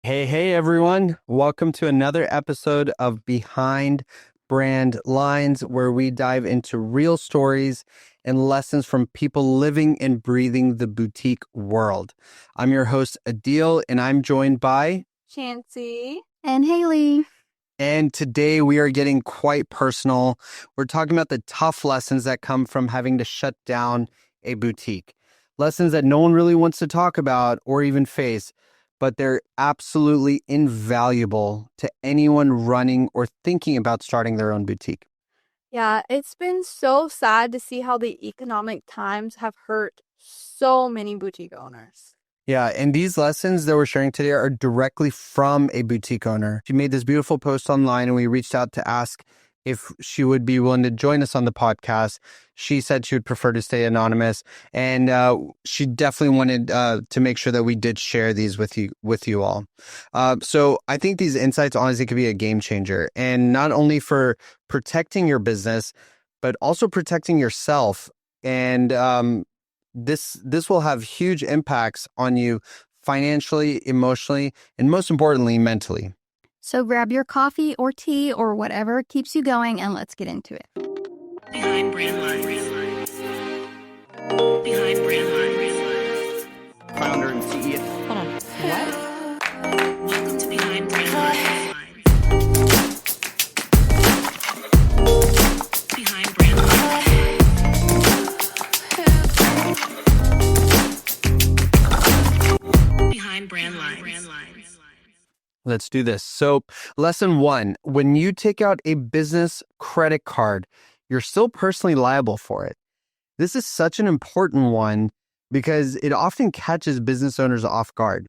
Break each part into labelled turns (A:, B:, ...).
A: Hey, everyone. Welcome to another episode of Behind Brand Lines, where we dive into real stories and lessons from people living and breathing the boutique world. I'm your host, Adeel, and I'm joined by
B: Chansey
C: and Haley.
A: And today we are getting quite personal. We're talking about the tough lessons that come from having to shut down a boutique. Lessons that no one really wants to talk about or even face, but they're absolutely invaluable to anyone running or thinking about starting their own boutique.
B: Yeah, it's been so sad to see how the economic times have hurt so many boutique owners.
A: Yeah, and these lessons that we're sharing today are directly from a boutique owner. She made this beautiful post online and we reached out to ask if she would be willing to join us on the podcast. She said she would prefer to stay anonymous, and she definitely wanted to make sure that we did share these with you all. So I think these insights honestly could be a game changer, and not only for protecting your business, but also protecting yourself. And this will have huge impacts on you financially, emotionally, and most importantly, mentally.
C: So grab your coffee or tea or whatever keeps you going, and let's get into it.
D: Behind Brand Lines. Behind Brand Lines.
A: Founder and CEO.
C: Hold on. What?
D: Welcome to Behind Brand Lines. Behind Brand Lines. Behind Brand Lines.
A: Let's do this. So, lesson 1, when you take out a business credit card, you're still personally liable for it. This is such an important one because it often catches business owners off guard.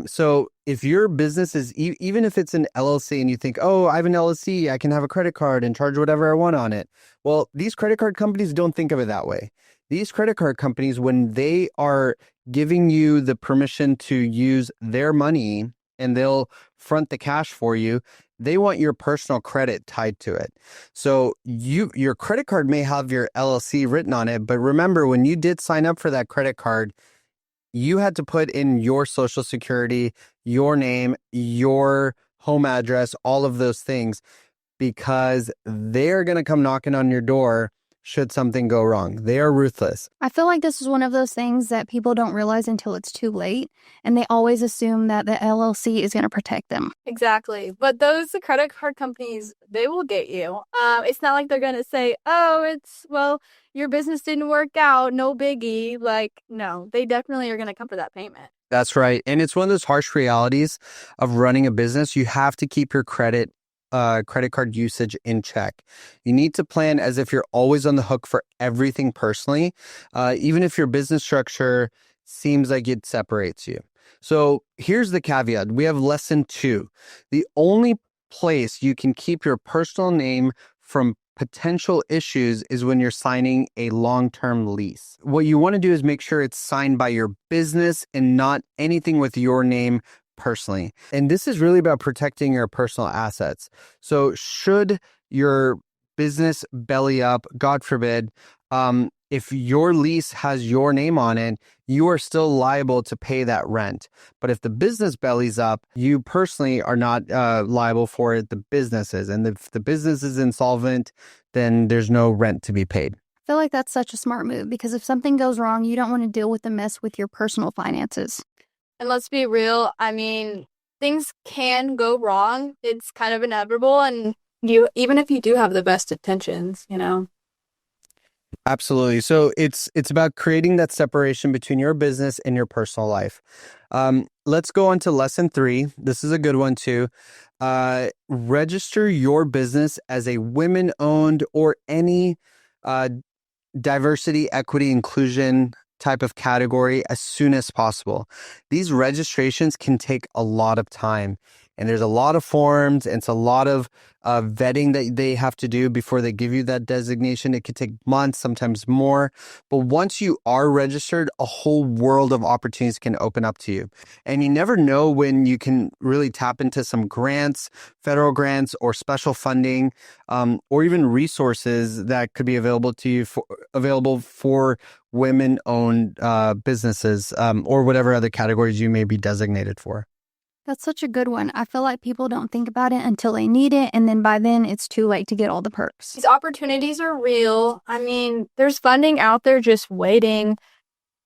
A: So if your business is, even if it's an LLC and you think, oh, I have an LLC, I can have a credit card and charge whatever I want on it. Well, these credit card companies don't think of it that way. These credit card companies, when they are giving you the permission to use their money and they'll front the cash for you, they want your personal credit tied to it. So your credit card may have your LLC written on it, but remember, when you did sign up for that credit card, you had to put in your social security, your name, your home address, all of those things, because they're going to come knocking on your door should something go wrong. They are ruthless.
C: I feel like this is one of those things that people don't realize until it's too late, and they always assume that the LLC is going to protect them.
B: Exactly. But those credit card companies, they will get you. It's not like they're going to say, oh, your business didn't work out, no biggie. Like, no, they definitely are going to come for that payment.
A: That's right. And it's one of those harsh realities of running a business. You have to keep your credit card usage in check. You need to plan as if you're always on the hook for everything personally, even if your business structure seems like it separates you. So here's the caveat. We have lesson 2. The only place you can keep your personal name from potential issues is when you're signing a long-term lease. What you want to do is make sure it's signed by your business and not anything with your name personally. And this is really about protecting your personal assets. So should your business belly up, God forbid, if your lease has your name on it, you are still liable to pay that rent. But if the business bellies up, you personally are not liable for it, the business is. And if the business is insolvent, then there's no rent to be paid.
C: I feel like that's such a smart move, because if something goes wrong, you don't want to deal with the mess with your personal finances.
B: And let's be real. I mean, things can go wrong. It's kind of inevitable. And even if you do have the best intentions,
A: Absolutely. So it's about creating that separation between your business and your personal life. Let's go on to lesson 3. This is a good one too. Register your business as a women-owned or any diversity, equity, inclusion type of category as soon as possible. These registrations can take a lot of time, and there's a lot of forms, and it's a lot of vetting that they have to do before they give you that designation. It could take months, sometimes more. But once you are registered, a whole world of opportunities can open up to you. And you never know when you can really tap into some grants, federal grants, or special funding, or even resources that could be available to you for women-owned businesses, or whatever other categories you may be designated for.
C: That's such a good one. I feel like people don't think about it until they need it, and then by then it's too late to get all the perks.
B: These opportunities are real. I mean, there's funding out there just waiting,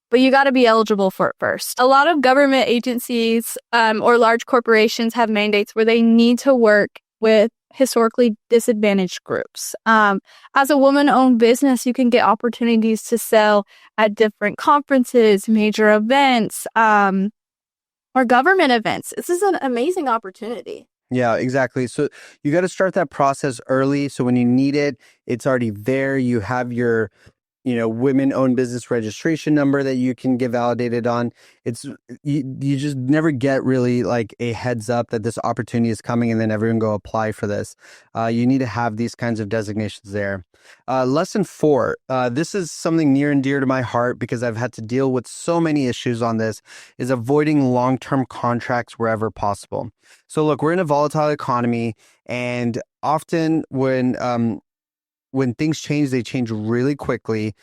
B: but you got to be eligible for it first. A lot of government agencies or large corporations have mandates where they need to work with historically disadvantaged groups. As a woman-owned business, you can get opportunities to sell at different conferences, major events, or government events. This is an amazing opportunity.
A: Yeah, exactly. So you got to start that process early. So when you need it, it's already there. You have your, women-owned business registration number that you can get validated on. It's you just never get really like a heads up that this opportunity is coming and then everyone go apply for this. You need to have these kinds of designations there. Lesson 4. This is something near and dear to my heart because I've had to deal with so many issues on this, is avoiding long-term contracts wherever possible. So look, we're in a volatile economy, and often when things change, they change really quickly.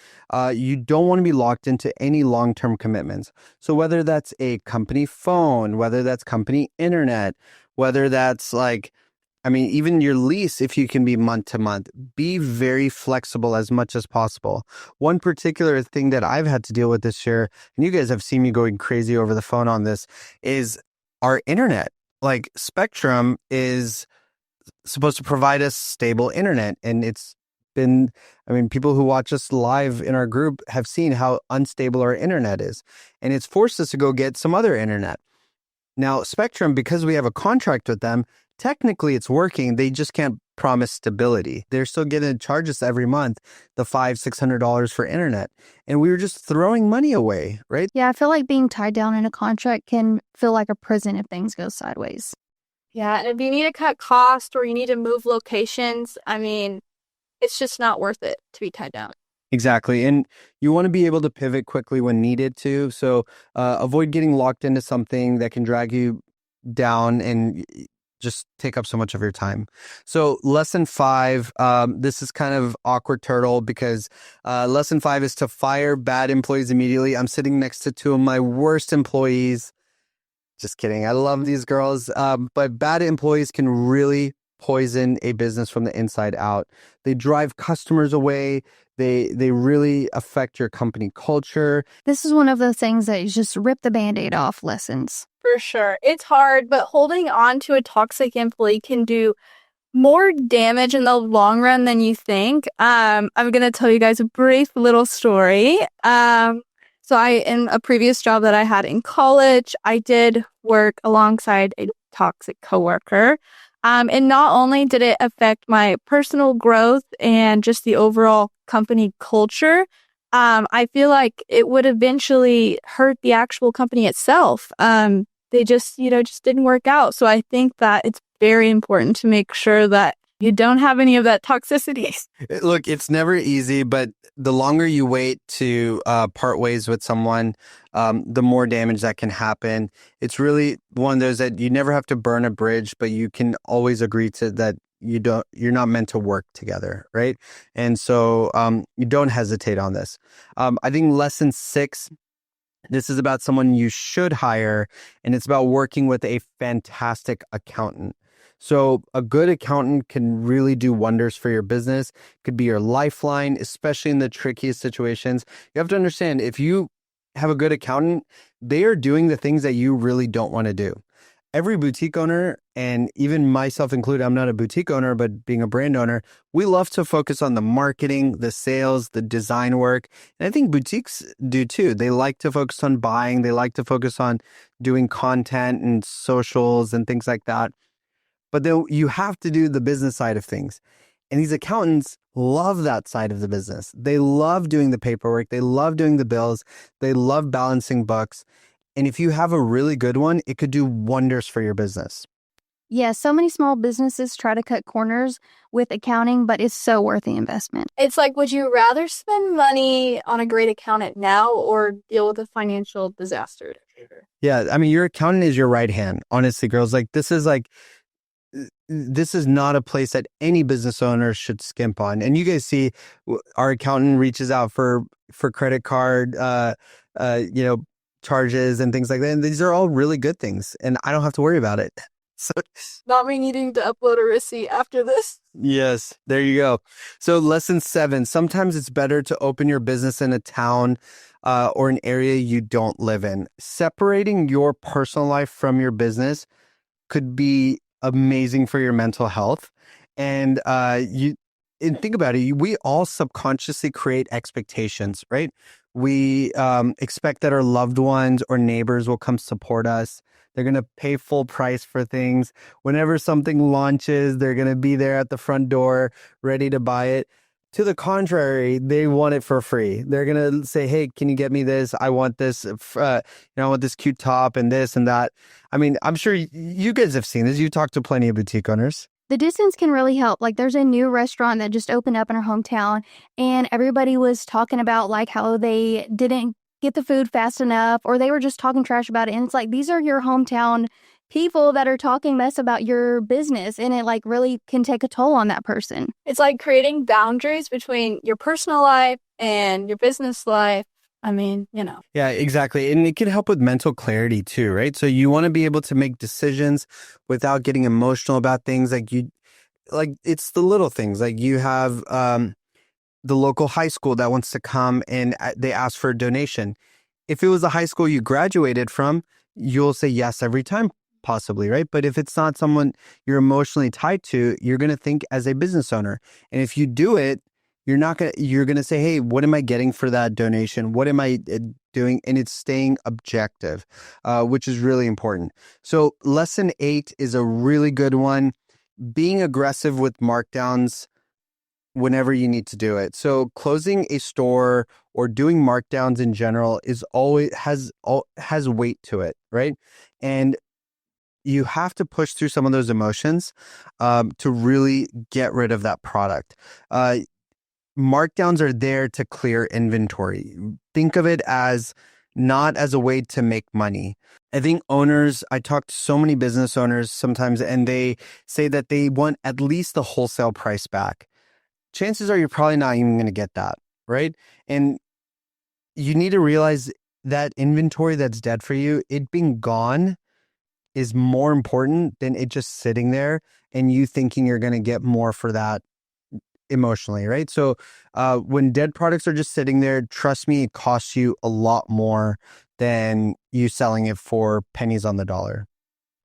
A: You don't want to be locked into any long-term commitments. So whether that's a company phone, whether that's company internet, whether that's even your lease, if you can be month to month, be very flexible as much as possible. One particular thing that I've had to deal with this year, and you guys have seen me going crazy over the phone on this, is our internet. Like Spectrum is supposed to provide us stable internet, and it's been, people who watch us live in our group have seen how unstable our internet is, and it's forced us to go get some other internet. Now, Spectrum, because we have a contract with them, technically it's working. They just can't promise stability. They're still going to charge us every month the $500-$600 for internet, and we were just throwing money away, right?
C: Yeah, I feel like being tied down in a contract can feel like a prison if things go sideways.
B: Yeah, and if you need to cut costs or you need to move locations, it's just not worth it to be tied down.
A: Exactly. And you want to be able to pivot quickly when needed to. So avoid getting locked into something that can drag you down and just take up so much of your time. So lesson 5, this is kind of awkward turtle because lesson 5 is to fire bad employees immediately. I'm sitting next to 2 of my worst employees. Just kidding. I love these girls. But bad employees can really poison a business from the inside out. They drive customers away. They really affect your company culture.
C: This is one of those things that you just rip the Band-Aid off lessons.
B: For sure. It's hard, but holding on to a toxic employee can do more damage in the long run than you think. I'm going to tell you guys a brief little story. In a previous job that I had in college, I did work alongside a toxic coworker. And not only did it affect my personal growth and just the overall company culture, I feel like it would eventually hurt the actual company itself. They just didn't work out. So I think that it's very important to make sure that you don't have any of that toxicity.
A: Look, it's never easy, but the longer you wait to part ways with someone, the more damage that can happen. It's really one of those that you never have to burn a bridge, but you can always agree to that you're not meant to work together, right? And so you don't hesitate on this. I think lesson 6, this is about someone you should hire, and it's about working with a fantastic accountant. So a good accountant can really do wonders for your business, could be your lifeline, especially in the trickiest situations. You have to understand, if you have a good accountant, they are doing the things that you really don't want to do. Every boutique owner, and even myself included, I'm not a boutique owner, but being a brand owner, we love to focus on the marketing, the sales, the design work. And I think boutiques do too. They like to focus on buying. They like to focus on doing content and socials and things like that. But then you have to do the business side of things. And these accountants love that side of the business. They love doing the paperwork. They love doing the bills. They love balancing books. And if you have a really good one, it could do wonders for your business.
C: Yeah, so many small businesses try to cut corners with accounting, but it's so worth the investment.
B: It's like, would you rather spend money on a great accountant now or deal with a financial disaster later?
A: Yeah, your accountant is your right hand. Honestly, girls, this is not a place that any business owner should skimp on. And you guys see our accountant reaches out for credit card, charges and things like that. And these are all really good things, and I don't have to worry about it. So,
B: Not me needing to upload a receipt after this.
A: yes, there you go. So lesson 7, sometimes it's better to open your business in a town or an area you don't live in. Separating your personal life from your business could be amazing for your mental health. And think about it, we all subconsciously create expectations, right? We expect that our loved ones or neighbors will come support us. They're going to pay full price for things. Whenever something launches, they're going to be there at the front door, ready to buy it. To the contrary, they want it for free. They're going to say, hey, can you get me this? I want this, I want this cute top and this and that. I mean, I'm sure you guys have seen this. You talked to plenty of boutique owners.
C: The distance can really help. Like there's a new restaurant that just opened up in our hometown, and everybody was talking about like how they didn't get the food fast enough, or they were just talking trash about it. And it's like, these are your hometown people that are talking mess about your business, and it like really can take a toll on that person.
B: It's like creating boundaries between your personal life and your business life. I mean,
A: Yeah, exactly. And it can help with mental clarity too, right? So you want to be able to make decisions without getting emotional about things. Like it's the little things. Like you have the local high school that wants to come and they ask for a donation. If it was the high school you graduated from, you'll say yes every time, possibly, right? But if it's not someone you're emotionally tied to, you're going to think as a business owner. And if you do it, you're going to say, hey, what am I getting for that donation? What am I doing? And it's staying objective, which is really important. So lesson 8 is a really good one. Being aggressive with markdowns whenever you need to do it. So closing a store or doing markdowns in general is always has weight to it, right? And you have to push through some of those emotions to really get rid of that product. Markdowns are there to clear inventory. Think of it as not as a way to make money. I think I talk to so many business owners sometimes, and they say that they want at least the wholesale price back. Chances are you're probably not even going to get that, right? And you need to realize that inventory that's dead for you, it being gone is more important than it just sitting there and you thinking you're going to get more for that emotionally, right? So when dead products are just sitting there, trust me, it costs you a lot more than you selling it for pennies on the dollar.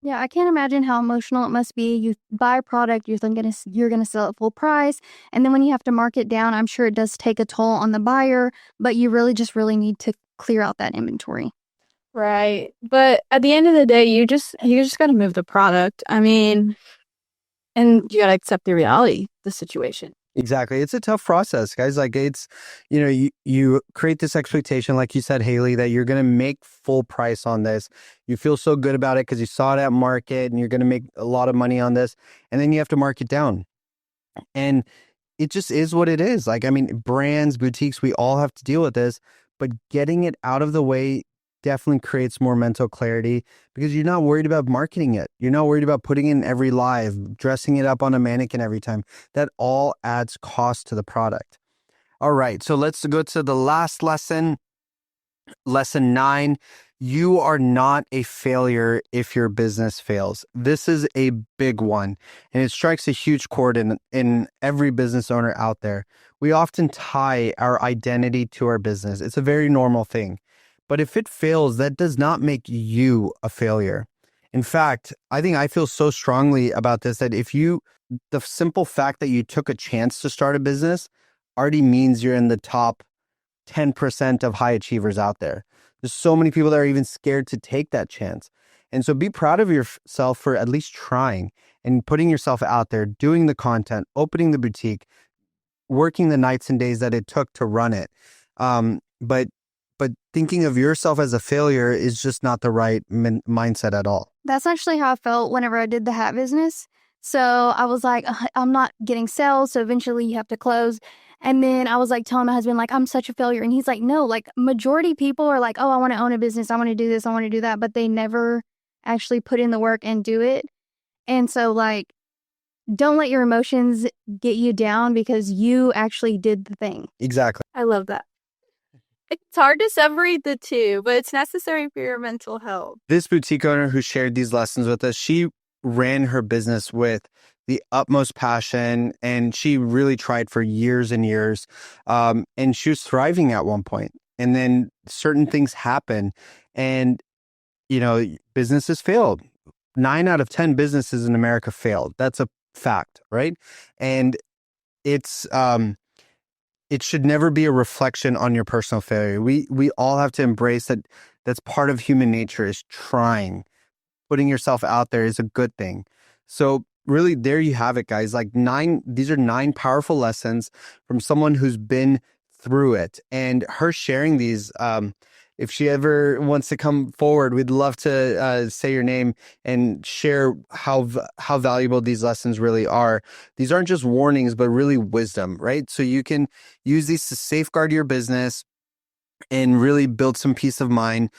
C: Yeah, I can't imagine how emotional it must be. You buy a product, you're thinking you're going to sell it full price, and then when you have to mark it down, I'm sure it does take a toll on the buyer, but you really need to clear out that inventory.
B: right. But at the end of the day, you just got to move the product. I mean, and you got to accept the reality of the situation.
A: Exactly. It's a tough process, guys. Like it's, you create this expectation, like you said, Haley, that you're going to make full price on this. You feel so good about it because you saw it at market and you're going to make a lot of money on this. And then you have to mark it down. And it just is what it is. Like, I mean, brands, boutiques, we all have to deal with this, but getting it out of the way definitely creates more mental clarity because you're not worried about marketing it. You're not worried about putting in every live, dressing it up on a mannequin every time. That all adds cost to the product. All right, so let's go to the last lesson. Lesson 9, you are not a failure if your business fails. This is a big one, and it strikes a huge chord in every business owner out there. We often tie our identity to our business. It's a very normal thing. But if it fails, that does not make you a failure. In fact, I think I feel so strongly about this that the simple fact that you took a chance to start a business already means you're in the top 10% of high achievers out there. There's so many people that are even scared to take that chance. And so be proud of yourself for at least trying and putting yourself out there, doing the content, opening the boutique, working the nights and days that it took to run it. But thinking of yourself as a failure is just not the right mindset at all.
C: That's actually how I felt whenever I did the hat business. So I was like, I'm not getting sales, so eventually you have to close. And then I was like telling my husband, like, I'm such a failure. And he's like, no, like majority people are like, oh, I want to own a business. I want to do this. I want to do that. But they never actually put in the work and do it. And so like, don't let your emotions get you down because you actually did the thing.
A: Exactly.
B: I love that. It's hard to separate the two, but it's necessary for your mental health.
A: This boutique owner who shared these lessons with us, she ran her business with the utmost passion, and she really tried for years and years. And she was thriving at one point. And then certain things happen, and businesses failed. 9 out of 10 businesses in America failed. That's a fact, right? And it's it should never be a reflection on your personal failure. We all have to embrace that. That's part of human nature, is trying. Putting yourself out there is a good thing. So really, there you have it, guys. These are 9 powerful lessons from someone who's been through it. And her sharing these, if she ever wants to come forward, we'd love to say your name and share how valuable these lessons really are. These aren't just warnings, but really wisdom, right? So you can use these to safeguard your business and really build some peace of mind.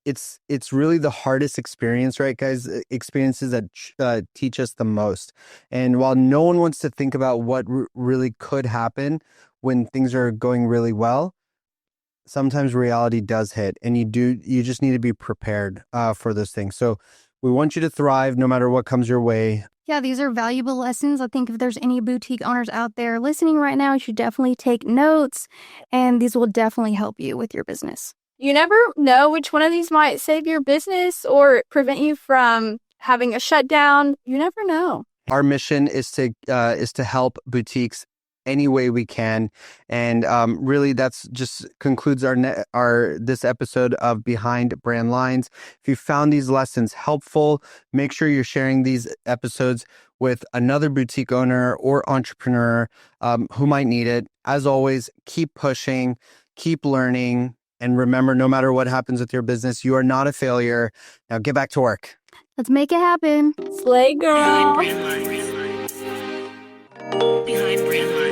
A: It's really the hardest experience, right, guys? Experiences that teach us the most. And while no one wants to think about what really could happen when things are going really well, sometimes reality does hit, and you just need to be prepared for those things. So we want you to thrive no matter what comes your way.
C: Yeah, these are valuable lessons. I think if there's any boutique owners out there listening right now, you should definitely take notes, and these will definitely help you with your business.
B: You never know which one of these might save your business or prevent you from having a shutdown. You never know.
A: Our mission is to help boutiques any way we can, and really that's just concludes our this episode of Behind Brand Lines. If you found these lessons helpful, make sure you're sharing these episodes with another boutique owner or entrepreneur who might need it. As always, keep pushing, keep learning, and remember, no matter what happens with your business, you are not a failure. Now get back to work.
C: Let's make it happen.
B: Slay, girl.
D: Behind brand lines. Behind brand lines.